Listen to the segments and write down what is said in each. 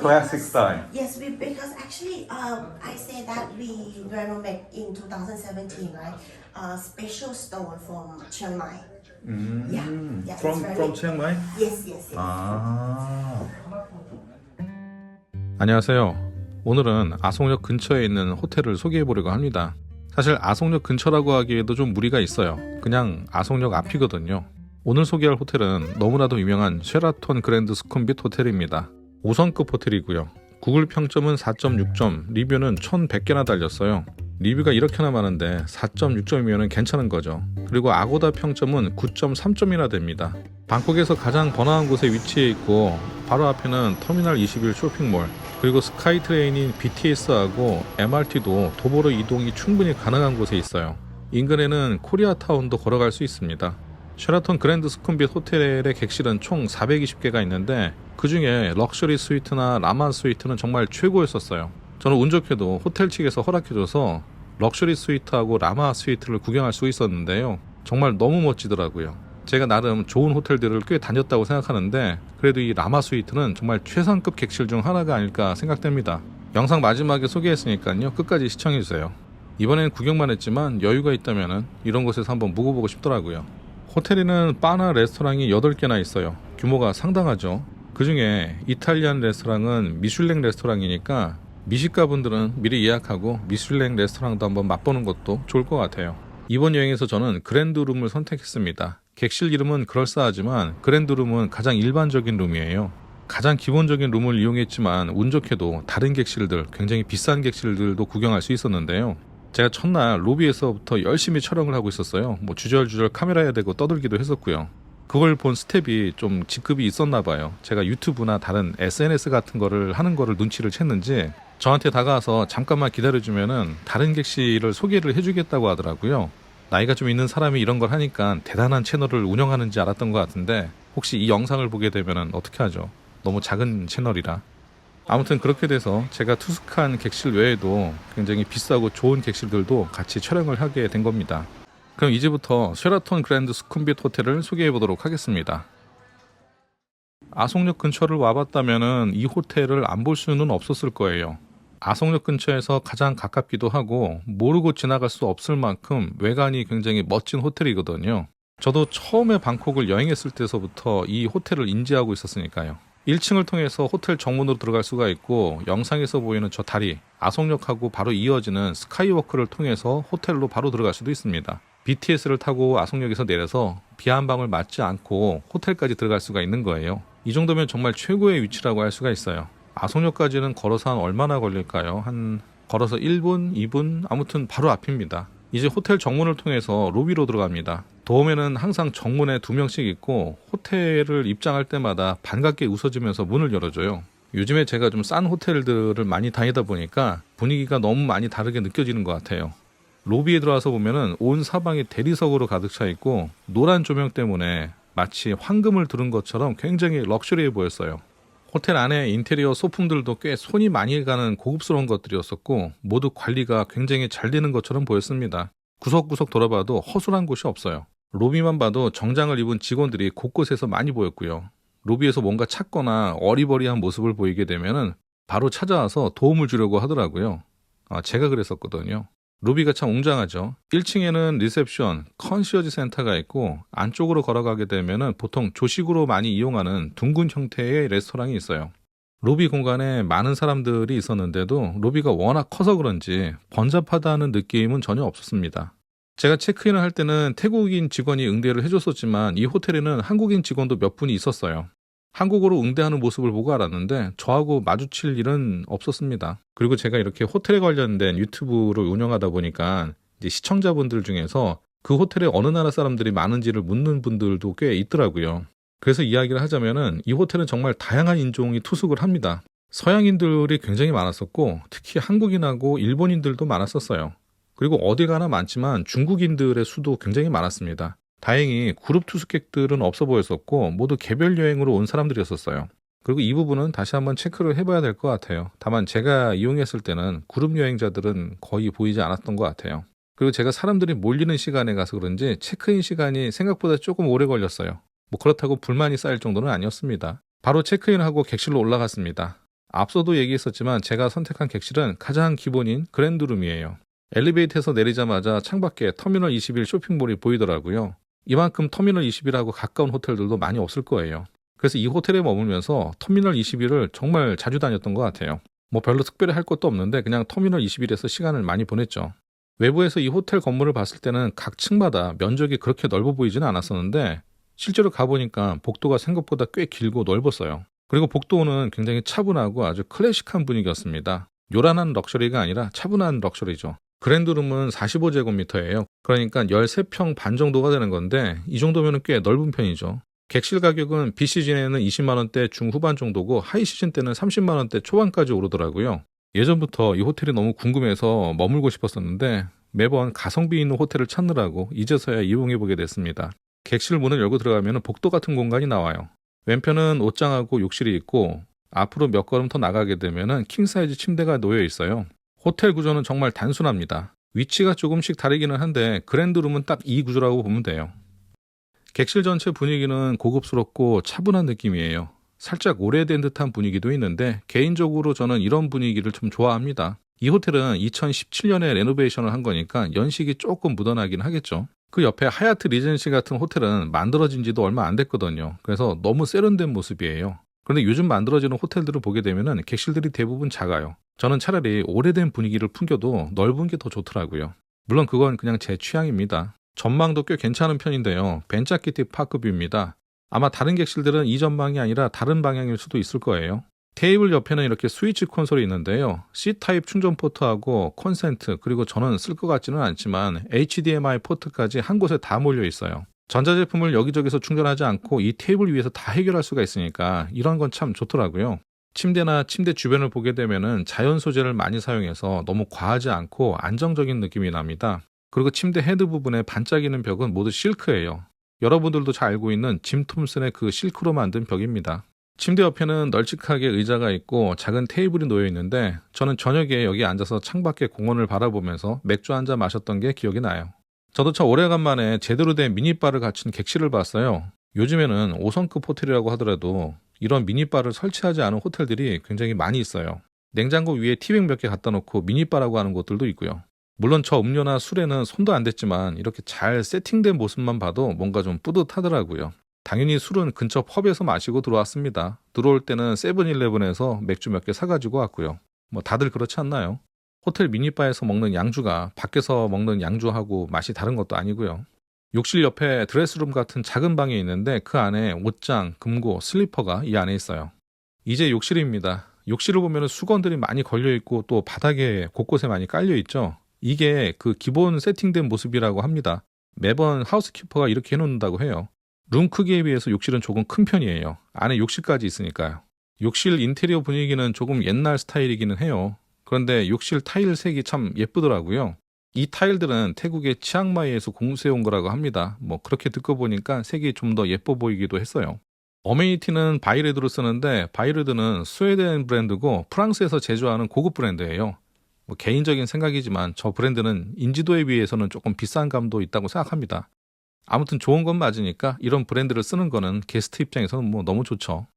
Classic style. Yes, because actually, I say that we renovate in 2017, right? Special stone from Chiang Mai. Yeah, yeah. It's From very- from Chiang Mai? Yes, yes, yes. 아. 안녕하세요. 오늘은 아송역 근처에 있는 호텔을 소개해 보려고 합니다. 사실 아송역 근처라고 하기에도 좀 무리가 있어요. 그냥 아송역 앞이거든요. 오늘 소개할 호텔은 너무나도 유명한 쉐라톤 그랜드 수쿰빗 호텔입니다. 5성급 호텔이고요. 구글 평점은 4.6점, 리뷰는 1100개나 달렸어요. 리뷰가 이렇게나 많은데 4.6점이면 괜찮은 거죠. 그리고 아고다 평점은 9.3점이나 됩니다. 방콕에서 가장 번화한 곳에 위치해 있고 바로 앞에는 터미널 21 쇼핑몰, 그리고 스카이트레인인 BTS하고 MRT도 도보로 이동이 충분히 가능한 곳에 있어요. 인근에는 코리아타운도 걸어갈 수 있습니다. 쉐라톤 그랜드 수쿰빗 호텔의 객실은 총 420개가 있는데 그 중에 럭셔리 스위트나 라마 스위트는 정말 최고였었어요. 저는 운 좋게도 호텔 측에서 허락해줘서 럭셔리 스위트하고 라마 스위트를 구경할 수 있었는데요. 정말 너무 멋지더라고요. 제가 나름 좋은 호텔들을 꽤 다녔다고 생각하는데 그래도 이 라마 스위트는 정말 최상급 객실 중 하나가 아닐까 생각됩니다. 영상 마지막에 소개했으니까요. 끝까지 시청해주세요. 이번엔 구경만 했지만 여유가 있다면 이런 곳에서 한번 묵어보고 싶더라고요. 호텔에는 바나 레스토랑이 8개나 있어요. 규모가 상당하죠. 그 중에 이탈리안 레스토랑은 미슐랭 레스토랑이니까 미식가분들은 미리 예약하고 미슐랭 레스토랑도 한번 맛보는 것도 좋을 것 같아요. 이번 여행에서 저는 그랜드룸을 선택했습니다. 객실 이름은 그럴싸하지만 그랜드룸은 가장 일반적인 룸이에요. 가장 기본적인 룸을 이용했지만 운 좋게도 다른 객실들, 굉장히 비싼 객실들도 구경할 수 있었는데요. 제가 첫날 로비에서부터 열심히 촬영을 하고 있었어요. 주절주절 카메라에 대고 떠들기도 했었고요. 그걸 본 스텝이 좀 직급이 있었나 봐요. 제가 유튜브나 다른 SNS 같은 거를 하는 거를 눈치를 챘는지 저한테 다가와서 잠깐만 기다려주면은 다른 객실을 소개를 해주겠다고 하더라고요. 나이가 좀 있는 사람이 이런 걸 하니까 대단한 채널을 운영하는지 알았던 것 같은데 혹시 이 영상을 보게 되면은 어떻게 하죠? 너무 작은 채널이라. 아무튼 그렇게 돼서 제가 투숙한 객실 외에도 굉장히 비싸고 좋은 객실들도 같이 촬영을 하게 된 겁니다. 그럼 이제부터 쉐라톤 그랜드 수쿰빗 호텔을 소개해 보도록 하겠습니다. 아송역 근처를 와봤다면 이 호텔을 안 볼 수는 없었을 거예요. 아송역 근처에서 가장 가깝기도 하고 모르고 지나갈 수 없을 만큼 외관이 굉장히 멋진 호텔이거든요. 저도 처음에 방콕을 여행했을 때서부터 이 호텔을 인지하고 있었으니까요. 1층을 통해서 호텔 정문으로 들어갈 수가 있고 영상에서 보이는 저 다리, 아송역하고 바로 이어지는 스카이워크를 통해서 호텔로 바로 들어갈 수도 있습니다. BTS를 타고 아송역에서 내려서 비 한 방울 맞지 않고 호텔까지 들어갈 수가 있는 거예요. 이 정도면 정말 최고의 위치라고 할 수가 있어요. 아송역까지는 걸어서 한 얼마나 걸릴까요? 걸어서 1분, 2분, 아무튼 바로 앞입니다. 이제 호텔 정문을 통해서 로비로 들어갑니다. 도움에는 항상 정문에 2명씩 있고 호텔을 입장할 때마다 반갑게 웃어주면서 문을 열어줘요. 요즘에 제가 좀 싼 호텔들을 많이 다니다 보니까 분위기가 너무 많이 다르게 느껴지는 것 같아요. 로비에 들어와서 보면은 온 사방이 대리석으로 가득 차 있고 노란 조명 때문에 마치 황금을 두른 것처럼 굉장히 럭셔리해 보였어요. 호텔 안에 인테리어 소품들도 꽤 손이 많이 가는 고급스러운 것들이었었고 모두 관리가 굉장히 잘 되는 것처럼 보였습니다. 구석구석 돌아봐도 허술한 곳이 없어요. 로비만 봐도 정장을 입은 직원들이 곳곳에서 많이 보였고요. 로비에서 뭔가 찾거나 어리버리한 모습을 보이게 되면은 바로 찾아와서 도움을 주려고 하더라고요. 제가 그랬었거든요. 로비가 참 웅장하죠. 1층에는 리셉션, 컨시어지 센터가 있고 안쪽으로 걸어가게 되면은 보통 조식으로 많이 이용하는 둥근 형태의 레스토랑이 있어요. 로비 공간에 많은 사람들이 있었는데도 로비가 워낙 커서 그런지 번잡하다는 느낌은 전혀 없었습니다. 제가 체크인을 할 때는 태국인 직원이 응대를 해줬었지만 이 호텔에는 한국인 직원도 몇 분이 있었어요. 한국어로 응대하는 모습을 보고 알았는데 저하고 마주칠 일은 없었습니다. 그리고 제가 이렇게 호텔에 관련된 유튜브를 운영하다 보니까 이제 시청자분들 중에서 그 호텔에 어느 나라 사람들이 많은지를 묻는 분들도 꽤 있더라고요. 그래서 이야기를 하자면은 이 호텔은 정말 다양한 인종이 투숙을 합니다. 서양인들이 굉장히 많았었고 특히 한국인하고 일본인들도 많았었어요. 그리고 어디 가나 많지만 중국인들의 수도 굉장히 많았습니다. 다행히 그룹 투숙객들은 없어 보였었고 모두 개별 여행으로 온 사람들이었었어요. 그리고 이 부분은 다시 한번 체크를 해봐야 될 것 같아요. 다만 제가 이용했을 때는 그룹 여행자들은 거의 보이지 않았던 것 같아요. 그리고 제가 사람들이 몰리는 시간에 가서 그런지 체크인 시간이 생각보다 조금 오래 걸렸어요. 그렇다고 불만이 쌓일 정도는 아니었습니다. 바로 체크인하고 객실로 올라갔습니다. 앞서도 얘기했었지만 제가 선택한 객실은 가장 기본인 그랜드룸이에요. 엘리베이터에서 내리자마자 창밖에 터미널 21 쇼핑몰이 보이더라고요. 이만큼 터미널 21하고 가까운 호텔들도 많이 없을 거예요. 그래서 이 호텔에 머물면서 터미널 21을 정말 자주 다녔던 것 같아요. 뭐 별로 특별히 할 것도 없는데 그냥 터미널 21에서 시간을 많이 보냈죠. 외부에서 이 호텔 건물을 봤을 때는 각 층마다 면적이 그렇게 넓어 보이지는 않았었는데 실제로 가보니까 복도가 생각보다 꽤 길고 넓었어요. 그리고 복도는 굉장히 차분하고 아주 클래식한 분위기였습니다. 요란한 럭셔리가 아니라 차분한 럭셔리죠. 그랜드룸은 45제곱미터예요. 그러니까 13평 반 정도가 되는 건데 이 정도면 꽤 넓은 편이죠. 객실 가격은 비시즌에는 20만원대 중후반 정도고 하이시즌 때는 30만원대 초반까지 오르더라고요. 예전부터 이 호텔이 너무 궁금해서 머물고 싶었었는데 매번 가성비 있는 호텔을 찾느라고 이제서야 이용해보게 됐습니다. 객실 문을 열고 들어가면 복도 같은 공간이 나와요. 왼편은 옷장하고 욕실이 있고 앞으로 몇 걸음 더 나가게 되면 킹사이즈 침대가 놓여 있어요. 호텔 구조는 정말 단순합니다. 위치가 조금씩 다르기는 한데 그랜드룸은 딱 이 구조라고 보면 돼요. 객실 전체 분위기는 고급스럽고 차분한 느낌이에요. 살짝 오래된 듯한 분위기도 있는데 개인적으로 저는 이런 분위기를 좀 좋아합니다. 이 호텔은 2017년에 레노베이션을 한 거니까 연식이 조금 묻어나긴 하겠죠. 그 옆에 하얏트 리젠시 같은 호텔은 만들어진 지도 얼마 안 됐거든요. 그래서 너무 세련된 모습이에요. 그런데 요즘 만들어지는 호텔들을 보게 되면 객실들이 대부분 작아요. 저는 차라리 오래된 분위기를 풍겨도 넓은 게 더 좋더라고요. 물론 그건 그냥 제 취향입니다. 전망도 꽤 괜찮은 편인데요. 벤차키티 파크뷰입니다. 아마 다른 객실들은 이 전망이 아니라 다른 방향일 수도 있을 거예요. 테이블 옆에는 이렇게 스위치 콘솔이 있는데요. C타입 충전 포트하고 콘센트 그리고 저는 쓸 것 같지는 않지만 HDMI 포트까지 한 곳에 다 몰려 있어요. 전자제품을 여기저기서 충전하지 않고 이 테이블 위에서 다 해결할 수가 있으니까 이런 건 참 좋더라고요. 침대나 침대 주변을 보게 되면은 자연 소재를 많이 사용해서 너무 과하지 않고 안정적인 느낌이 납니다. 그리고 침대 헤드 부분에 반짝이는 벽은 모두 실크예요. 여러분들도 잘 알고 있는 짐 톰슨의 그 실크로 만든 벽입니다. 침대 옆에는 널찍하게 의자가 있고 작은 테이블이 놓여 있는데 저는 저녁에 여기 앉아서 창밖에 공원을 바라보면서 맥주 한잔 마셨던 게 기억이 나요. 저도 참 오래간만에 제대로 된 미니바를 갖춘 객실을 봤어요. 요즘에는 5성급 호텔이라고 하더라도 이런 미니바를 설치하지 않은 호텔들이 굉장히 많이 있어요. 냉장고 위에 티백 몇 개 갖다 놓고 미니바라고 하는 곳들도 있고요. 물론 저 음료나 술에는 손도 안 댔지만 이렇게 잘 세팅된 모습만 봐도 뭔가 좀 뿌듯하더라고요. 당연히 술은 근처 펍에서 마시고 들어왔습니다. 들어올 때는 세븐일레븐에서 맥주 몇 개 사가지고 왔고요. 뭐 다들 그렇지 않나요? 호텔 미니바에서 먹는 양주가 밖에서 먹는 양주하고 맛이 다른 것도 아니고요. 욕실 옆에 드레스룸 같은 작은 방이 있는데 그 안에 옷장, 금고, 슬리퍼가 이 안에 있어요. 이제 욕실입니다. 욕실을 보면 수건들이 많이 걸려있고 또 바닥에 곳곳에 많이 깔려있죠. 이게 그 기본 세팅된 모습이라고 합니다. 매번 하우스키퍼가 이렇게 해놓는다고 해요. 룸 크기에 비해서 욕실은 조금 큰 편이에요. 안에 욕실까지 있으니까요. 욕실 인테리어 분위기는 조금 옛날 스타일이기는 해요. 그런데 욕실 타일 색이 참 예쁘더라고요. 이 타일들은 태국의 치앙마이에서 공수해온 거라고 합니다. 뭐 그렇게 듣고 보니까 색이 좀 더 예뻐 보이기도 했어요. 어메니티는 바이레드로 쓰는데 바이레드는 스웨덴 브랜드고 프랑스에서 제조하는 고급 브랜드예요. 뭐 개인적인 생각이지만 저 브랜드는 인지도에 비해서는 조금 비싼 감도 있다고 생각합니다. 아무튼 좋은 건 맞으니까 이런 브랜드를 쓰는 거는 게스트 입장에서는 뭐 너무 좋죠.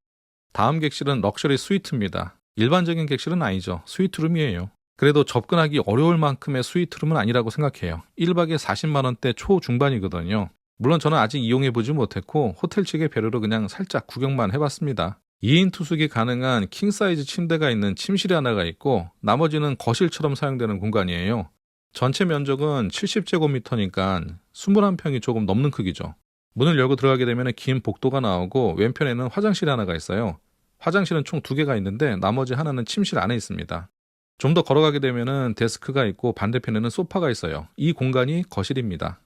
다음 객실은 럭셔리 스위트입니다. 일반적인 객실은 아니죠. 스위트룸이에요. 그래도 접근하기 어려울 만큼의 스위트룸은 아니라고 생각해요. 1박에 40만원대 초중반이거든요. 물론 저는 아직 이용해보지 못했고 호텔 측의 배려로 그냥 살짝 구경만 해봤습니다. 2인 투숙이 가능한 킹사이즈 침대가 있는 침실이 하나가 있고 나머지는 거실처럼 사용되는 공간이에요. 전체 면적은 70제곱미터니까 21평이 조금 넘는 크기죠. 문을 열고 들어가게 되면 긴 복도가 나오고 왼편에는 화장실이 하나가 있어요. 화장실은 총 2개가 있는데 나머지 하나는 침실 안에 있습니다. 좀 더 걸어가게 되면 데스크가 있고 반대편에는 소파가 있어요. 이 공간이 거실입니다.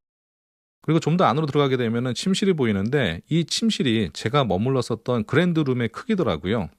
그리고 좀 더 안으로 들어가게 되면 침실이 보이는데 이 침실이 제가 머물렀었던 그랜드룸의 크기더라고요.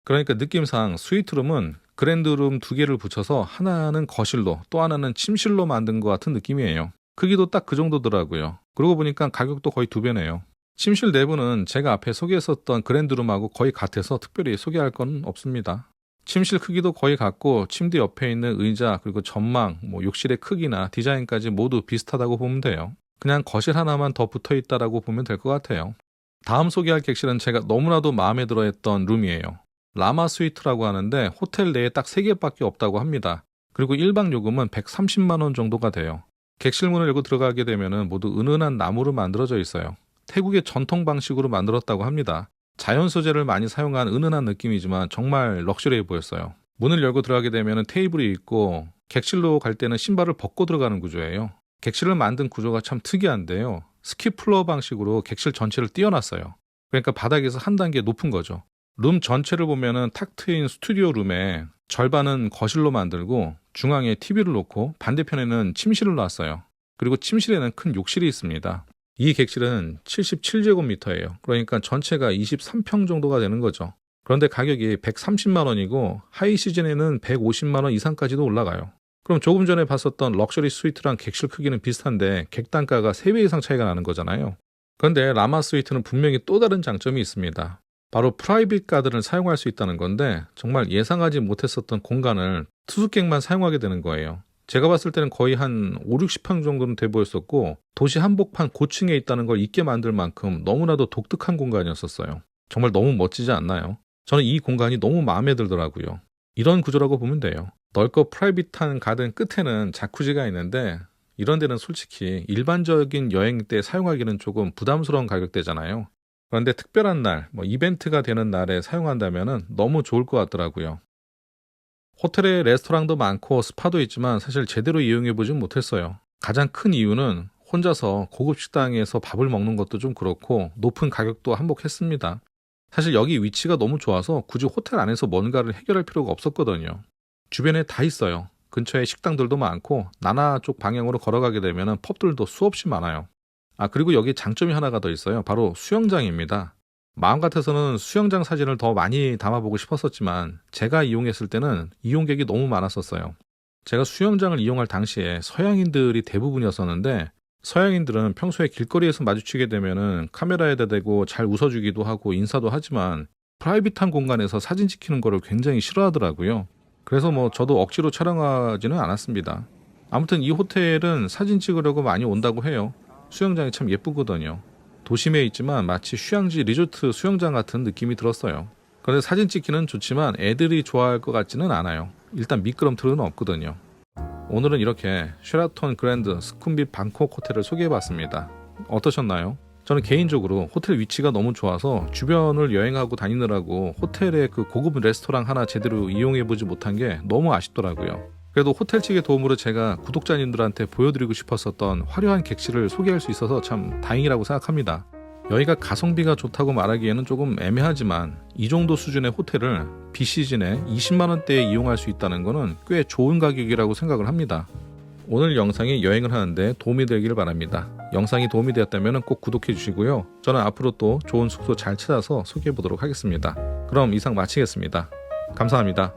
그러니까 느낌상 스위트룸은 그랜드룸 2개를 붙여서 하나는 거실로 또 하나는 침실로 만든 것 같은 느낌이에요. 크기도 딱 그 정도더라고요. 그러고 보니까 가격도 거의 2배네요. 침실 내부는 제가 앞에 소개했었던 그랜드룸하고 거의 같아서 특별히 소개할 건 없습니다. 침실 크기도 거의 같고 침대 옆에 있는 의자 그리고 전망, 욕실의 크기나 디자인까지 모두 비슷하다고 보면 돼요. 그냥 거실 하나만 더 붙어 있다라고 보면 될 것 같아요. 다음 소개할 객실은 제가 너무나도 마음에 들어 했던 룸이에요. 라마 스위트라고 하는데 호텔 내에 딱 3개밖에 없다고 합니다. 그리고 1박 요금은 130만 원 정도가 돼요. 객실문을 열고 들어가게 되면 모두 은은한 나무로 만들어져 있어요. 태국의 전통 방식으로 만들었다고 합니다. 자연 소재를 많이 사용한 은은한 느낌이지만 정말 럭셔리해 보였어요. 문을 열고 들어가게 되면 테이블이 있고 객실로 갈 때는 신발을 벗고 들어가는 구조예요. 객실을 만든 구조가 참 특이한데요. 스키 플로어 방식으로 객실 전체를 띄워놨어요. 그러니까 바닥에서 한 단계 높은 거죠. 룸 전체를 보면은 탁 트인 스튜디오 룸에 절반은 거실로 만들고 중앙에 TV를 놓고 반대편에는 침실을 놨어요. 그리고 침실에는 큰 욕실이 있습니다. 이 객실은 77제곱미터예요. 그러니까 전체가 23평 정도가 되는 거죠. 그런데 가격이 130만 원이고 하이 시즌에는 150만 원 이상까지도 올라가요. 그럼 조금 전에 봤었던 럭셔리 스위트랑 객실 크기는 비슷한데 객단가가 3배 이상 차이가 나는 거잖아요. 그런데 라마 스위트는 분명히 또 다른 장점이 있습니다. 바로 프라이빗 가든을 사용할 수 있다는 건데 정말 예상하지 못했었던 공간을 투숙객만 사용하게 되는 거예요. 제가 봤을 때는 거의 한 5, 60평 정도는 돼 보였었고 도시 한복판 고층에 있다는 걸 잊게 만들 만큼 너무나도 독특한 공간이었었어요. 정말 너무 멋지지 않나요? 저는 이 공간이 너무 마음에 들더라고요. 이런 구조라고 보면 돼요. 넓고 프라이빗한 가든 끝에는 자쿠지가 있는데 이런 데는 솔직히 일반적인 여행 때 사용하기는 조금 부담스러운 가격대잖아요. 그런데 특별한 날, 이벤트가 되는 날에 사용한다면 너무 좋을 것 같더라고요. 호텔에 레스토랑도 많고 스파도 있지만 사실 제대로 이용해보진 못했어요. 가장 큰 이유는 혼자서 고급 식당에서 밥을 먹는 것도 좀 그렇고 높은 가격도 한몫했습니다. 사실 여기 위치가 너무 좋아서 굳이 호텔 안에서 뭔가를 해결할 필요가 없었거든요. 주변에 다 있어요. 근처에 식당들도 많고 나나 쪽 방향으로 걸어가게 되면 펍들도 수없이 많아요. 그리고 여기 장점이 하나가 더 있어요. 바로 수영장입니다. 마음 같아서는 수영장 사진을 더 많이 담아보고 싶었었지만 제가 이용했을 때는 이용객이 너무 많았었어요. 제가 수영장을 이용할 당시에 서양인들이 대부분이었었는데 서양인들은 평소에 길거리에서 마주치게 되면 카메라에다 대고 잘 웃어주기도 하고 인사도 하지만 프라이빗한 공간에서 사진 찍히는 거를 굉장히 싫어하더라고요. 그래서 저도 억지로 촬영하지는 않았습니다. 아무튼 이 호텔은 사진 찍으려고 많이 온다고 해요. 수영장이 참 예쁘거든요. 도심에 있지만 마치 휴양지 리조트 수영장 같은 느낌이 들었어요. 그런데 사진 찍기는 좋지만 애들이 좋아할 것 같지는 않아요. 일단 미끄럼틀은 없거든요. 오늘은 이렇게 쉐라톤 그랜드 스쿰빗 방콕 호텔을 소개해봤습니다. 어떠셨나요? 저는 개인적으로 호텔 위치가 너무 좋아서 주변을 여행하고 다니느라고 호텔의 그 고급 레스토랑 하나 제대로 이용해보지 못한 게 너무 아쉽더라고요. 그래도 호텔 측의 도움으로 제가 구독자님들한테 보여드리고 싶었었던 화려한 객실을 소개할 수 있어서 참 다행이라고 생각합니다. 여기가 가성비가 좋다고 말하기에는 조금 애매하지만 이 정도 수준의 호텔을 비시즌에 20만 원대에 이용할 수 있다는 것은 꽤 좋은 가격이라고 생각을 합니다. 오늘 영상이 여행을 하는데 도움이 되기를 바랍니다. 영상이 도움이 되었다면 꼭 구독해 주시고요. 저는 앞으로 또 좋은 숙소 잘 찾아서 소개해 보도록 하겠습니다. 그럼 이상 마치겠습니다. 감사합니다.